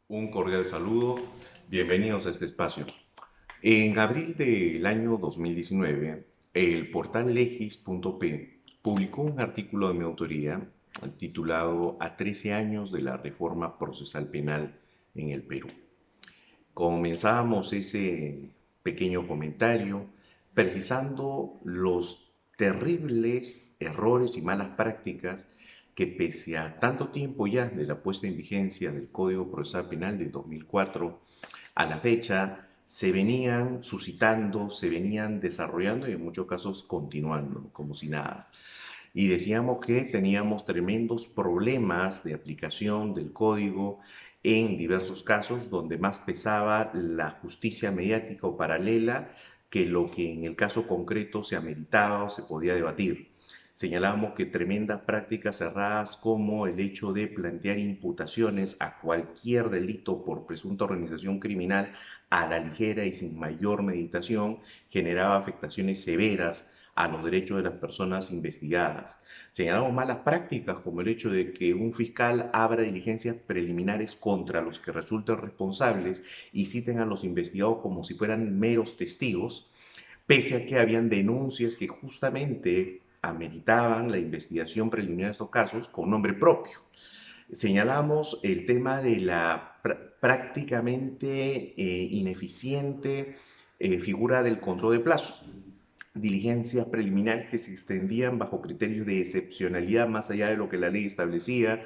Un cordial saludo, bienvenidos a este espacio. En abril del año 2019, el portal legis.p publicó un artículo de mi autoría titulado A 13 años de la reforma procesal penal en el Perú. Comenzábamos ese pequeño comentario precisando los terribles errores y malas prácticas que pese a tanto tiempo ya de la puesta en vigencia del Código Procesal Penal de 2004 a la fecha se venían suscitando, se venían desarrollando y en muchos casos continuando como si nada. Y decíamos que teníamos tremendos problemas de aplicación del código en diversos casos donde más pesaba la justicia mediática o paralela que lo que en el caso concreto se ameritaba o se podía debatir. Señalábamos que tremendas prácticas cerradas como el hecho de plantear imputaciones a cualquier delito por presunta organización criminal a la ligera y sin mayor meditación generaba afectaciones severas a los derechos de las personas investigadas. Señalamos malas prácticas como el hecho de que un fiscal abra diligencias preliminares contra los que resulten responsables y citen a los investigados como si fueran meros testigos, pese a que habían denuncias que justamente ameritaban la investigación preliminar de estos casos con nombre propio. Señalamos el tema de la prácticamente ineficiente figura del control de plazo, diligencias preliminares que se extendían bajo criterios de excepcionalidad más allá de lo que la ley establecía,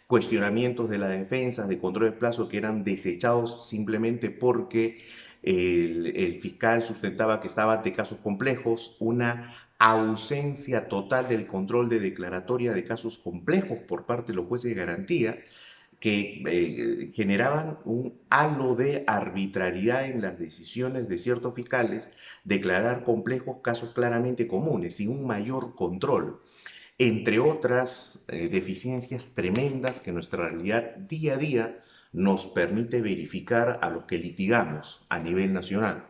cuestionamientos de la defensa, de control de plazo que eran desechados simplemente porque el fiscal sustentaba que estaba ante casos complejos, una ausencia total del control de declaratoria de casos complejos por parte de los jueces de garantía, que generaban un halo de arbitrariedad en las decisiones de ciertos fiscales, declarar complejos casos claramente comunes, sin un mayor control, entre otras deficiencias tremendas que nuestra realidad día a día nos permite verificar a los que litigamos a nivel nacional.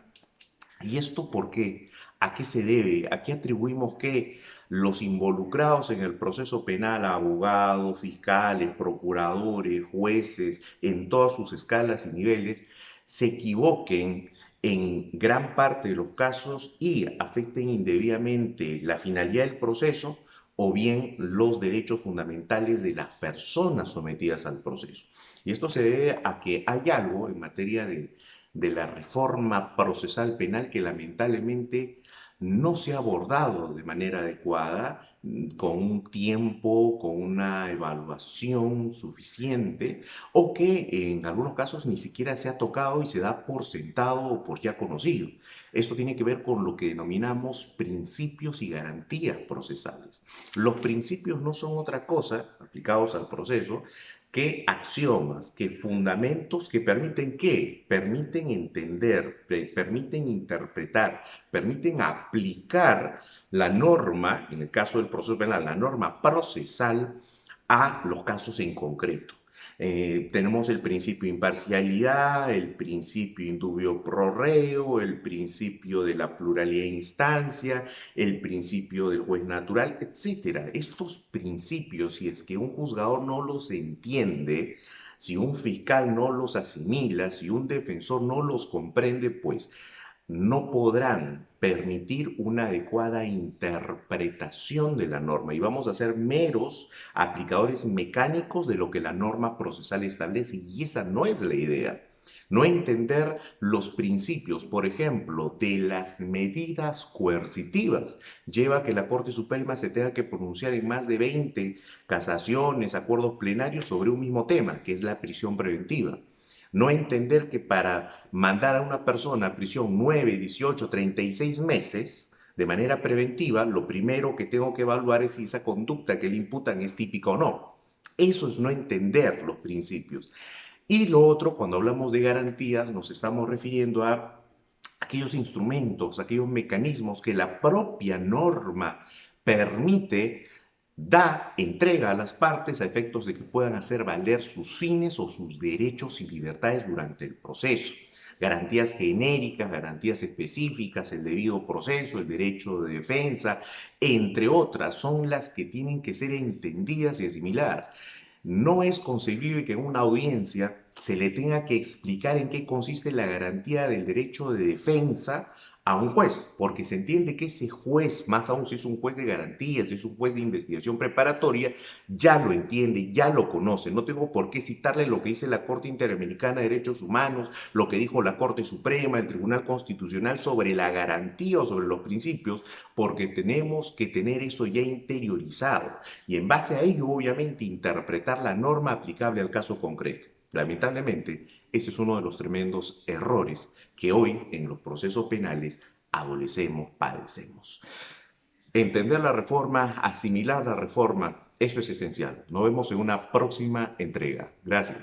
¿Y esto por qué? ¿A qué se debe? ¿A qué atribuimos que los involucrados en el proceso penal, abogados, fiscales, procuradores, jueces, en todas sus escalas y niveles, se equivoquen en gran parte de los casos y afecten indebidamente la finalidad del proceso o bien los derechos fundamentales de las personas sometidas al proceso? Y esto se debe a que hay algo en materia de la reforma procesal penal que lamentablemente no se ha abordado de manera adecuada, con un tiempo, con una evaluación suficiente, o que en algunos casos ni siquiera se ha tocado y se da por sentado o por ya conocido. Esto tiene que ver con lo que denominamos principios y garantías procesales. Los principios no son otra cosa, aplicados al proceso, que axiomas, que fundamentos que permiten qué? Permiten entender, permiten interpretar, permiten aplicar la norma, en el caso del proceso penal, la norma procesal a los casos en concreto. Tenemos el principio de imparcialidad, el principio indubio pro reo, el principio de la pluralidad de instancia, el principio del juez natural, etcétera. Estos principios, si es que un juzgador no los entiende, si un fiscal no los asimila, si un defensor no los comprende, pues no podrán permitir una adecuada interpretación de la norma y vamos a ser meros aplicadores mecánicos de lo que la norma procesal establece y esa no es la idea. No entender los principios, por ejemplo, de las medidas coercitivas, lleva a que la Corte Suprema se tenga que pronunciar en más de 20 casaciones, acuerdos plenarios sobre un mismo tema, que es la prisión preventiva. No entender que para mandar a una persona a prisión 9, 18, 36 meses de manera preventiva, lo primero que tengo que evaluar es si esa conducta que le imputan es típica o no. Eso es no entender los principios. Y lo otro, cuando hablamos de garantías, nos estamos refiriendo a aquellos instrumentos, aquellos mecanismos que la propia norma permite, da, entrega a las partes a efectos de que puedan hacer valer sus fines o sus derechos y libertades durante el proceso. Garantías genéricas, garantías específicas, el debido proceso, el derecho de defensa, entre otras, son las que tienen que ser entendidas y asimiladas. No es concebible que en una audiencia se le tenga que explicar en qué consiste la garantía del derecho de defensa a un juez, porque se entiende que ese juez, más aún si es un juez de garantías, si es un juez de investigación preparatoria, ya lo entiende, ya lo conoce. No tengo por qué citarle lo que dice la Corte Interamericana de Derechos Humanos, lo que dijo la Corte Suprema, el Tribunal Constitucional sobre la garantía o sobre los principios, porque tenemos que tener eso ya interiorizado y en base a ello, obviamente, interpretar la norma aplicable al caso concreto. Lamentablemente, ese es uno de los tremendos errores que hoy en los procesos penales adolecemos, padecemos. Entender la reforma, asimilar la reforma, eso es esencial. Nos vemos en una próxima entrega. Gracias.